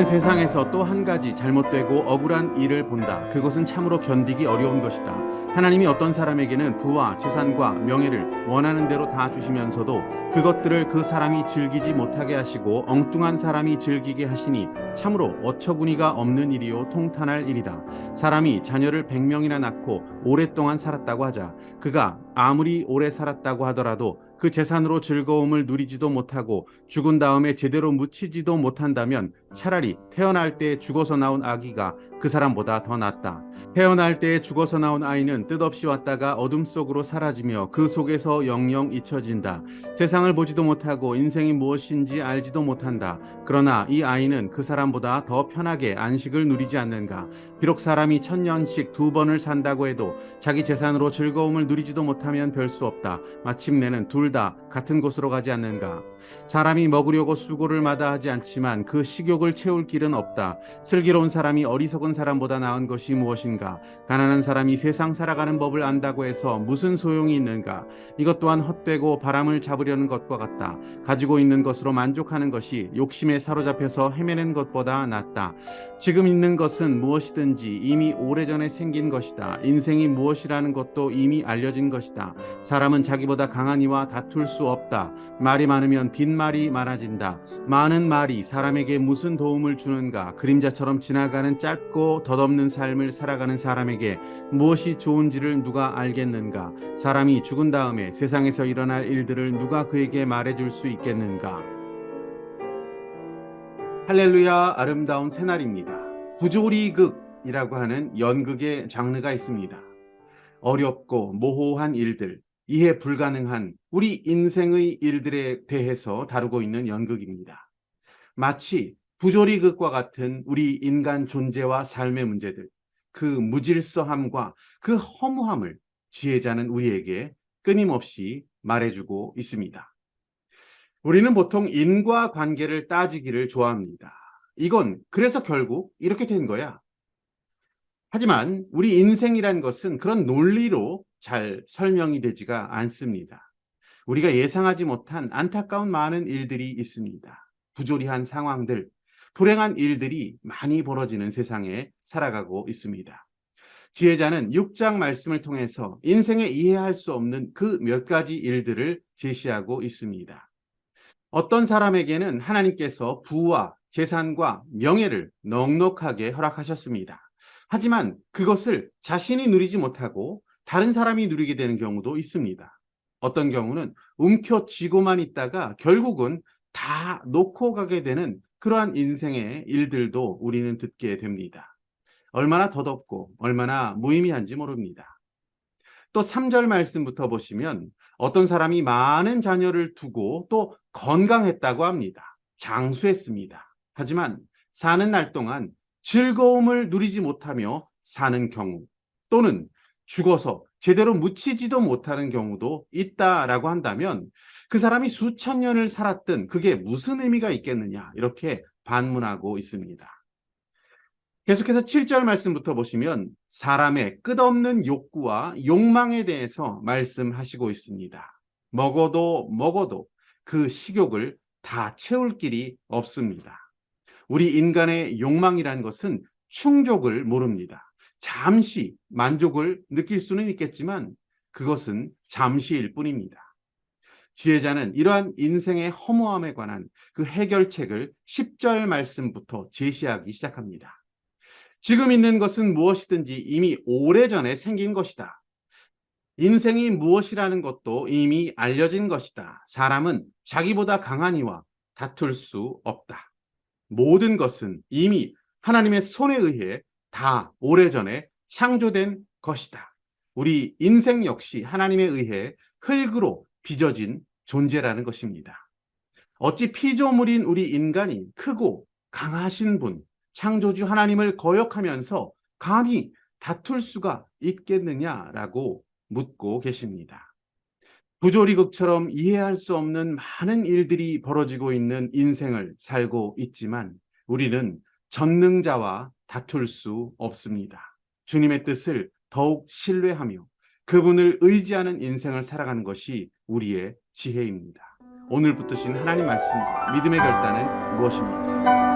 세상에서 또 한 가지 잘못되고 억울한 일을 본다. 그것은 참으로 견디기 어려운 것이다. 하나님이 어떤 사람에게는 부와 재산과 명예를 원하는 대로 다 주시면서도 그것들을 그 사람이 즐기지 못하게 하시고 엉뚱한 사람이 즐기게 하시니 참으로 어처구니가 없는 일이요 통탄할 일이다. 사람이 자녀를 100명이나 낳고 오랫동안 살았다고 하자. 그가 아무리 오래 살았다고 하더라도 그 재산으로 즐거움을 누리지도 못하고 죽은 다음에 제대로 묻히지도 못한다면 차라리 태어날 때 죽어서 나온 아기가 그 사람보다 더 낫다. 태어날 때 죽어서 나온 아이는 뜻없이 왔다가 어둠 속으로 사라지며 그 속에서 영영 잊혀진다. 세상을 보지도 못하고 인생이 무엇인지 알지도 못한다. 그러나 이 아이는 그 사람보다 더 편하게 안식을 누리지 않는가. 비록 사람이 1000년씩 2번을 산다고 해도 자기 재산으로 즐거움을 누리지도 못하면 별 수 없다. 마침내는 둘 다 같은 곳으로 가지 않는가. 사람이 먹으려고 수고를 마다하지 않지만 그 식욕을 채울 길은 없다. 슬기로운 사람이 어리석은 사람보다 나은 것이 무엇인가. 가난한 사람이 세상 살아가는 법을 안다고 해서 무슨 소용이 있는가. 이것 또한 헛되고 바람을 잡으려는 것과 같다. 가지고 있는 것으로 만족하는 것이 욕심에 사로잡혀서 헤매는 것보다 낫다. 지금 있는 것은 무엇이든지 이미 오래전에 생긴 것이다. 인생이 무엇이라는 것도 이미 알려진 것이다. 사람은 자기보다 강한 이와 다툴 수 없다. 말이 많으면 빈말이 많아진다. 많은 말이 사람에게 무슨 도움을 주는가. 그림자처럼 지나가는 짧고 덧없는 삶을 살아가는 사람에게 무엇이 좋은지를 누가 알겠는가. 사람이 죽은 다음에 세상에서 일어날 일들을 누가 그에게 말해줄 수 있겠는가. 할렐루야, 아름다운 새날입니다. 부조리극이라고 하는 연극의 장르가 있습니다. 어렵고 모호한 일들, 이해 불가능한 우리 인생의 일들에 대해서 다루고 있는 연극입니다. 마치 부조리극과 같은 우리 인간 존재와 삶의 문제들, 그 무질서함과 그 허무함을 지혜자는 우리에게 끊임없이 말해주고 있습니다. 우리는 보통 인과관계를 따지기를 좋아합니다. 이건 그래서 결국 이렇게 된 거야. 하지만 우리 인생이란 것은 그런 논리로 잘 설명이 되지가 않습니다. 우리가 예상하지 못한 안타까운 많은 일들이 있습니다. 부조리한 상황들, 불행한 일들이 많이 벌어지는 세상에 살아가고 있습니다. 지혜자는 6장 말씀을 통해서 인생에 이해할 수 없는 그 몇 가지 일들을 제시하고 있습니다. 어떤 사람에게는 하나님께서 부와 재산과 명예를 넉넉하게 허락하셨습니다. 하지만 그것을 자신이 누리지 못하고 다른 사람이 누리게 되는 경우도 있습니다. 어떤 경우는 움켜쥐고만 있다가 결국은 다 놓고 가게 되는 그러한 인생의 일들도 우리는 듣게 됩니다. 얼마나 덧없고 얼마나 무의미한지 모릅니다. 또 3절 말씀부터 보시면 어떤 사람이 많은 자녀를 두고 또 건강했다고 합니다. 장수했습니다. 하지만 사는 날 동안 즐거움을 누리지 못하며 사는 경우, 또는 죽어서 제대로 묻히지도 못하는 경우도 있다라고 한다면 그 사람이 수천 년을 살았든 그게 무슨 의미가 있겠느냐, 이렇게 반문하고 있습니다. 계속해서 7절 말씀부터 보시면 사람의 끝없는 욕구와 욕망에 대해서 말씀하시고 있습니다. 먹어도 그 식욕을 다 채울 길이 없습니다. 우리 인간의 욕망이란 것은 충족을 모릅니다. 잠시 만족을 느낄 수는 있겠지만 그것은 잠시일 뿐입니다. 지혜자는 이러한 인생의 허무함에 관한 그 해결책을 10절 말씀부터 제시하기 시작합니다. 지금 있는 것은 무엇이든지 이미 오래전에 생긴 것이다. 인생이 무엇이라는 것도 이미 알려진 것이다. 사람은 자기보다 강한 이와 다툴 수 없다. 모든 것은 이미 하나님의 손에 의해 다 오래전에 창조된 것이다. 우리 인생 역시 하나님에 의해 흙으로 빚어진 존재라는 것입니다. 어찌 피조물인 우리 인간이 크고 강하신 분, 창조주 하나님을 거역하면서 감히 다툴 수가 있겠느냐라고 묻고 계십니다. 부조리극처럼 이해할 수 없는 많은 일들이 벌어지고 있는 인생을 살고 있지만 우리는 전능자와 다툴 수 없습니다. 주님의 뜻을 더욱 신뢰하며 그분을 의지하는 인생을 살아가는 것이 우리의 지혜입니다. 오늘 붙드신 하나님 말씀, 믿음의 결단은 무엇입니까?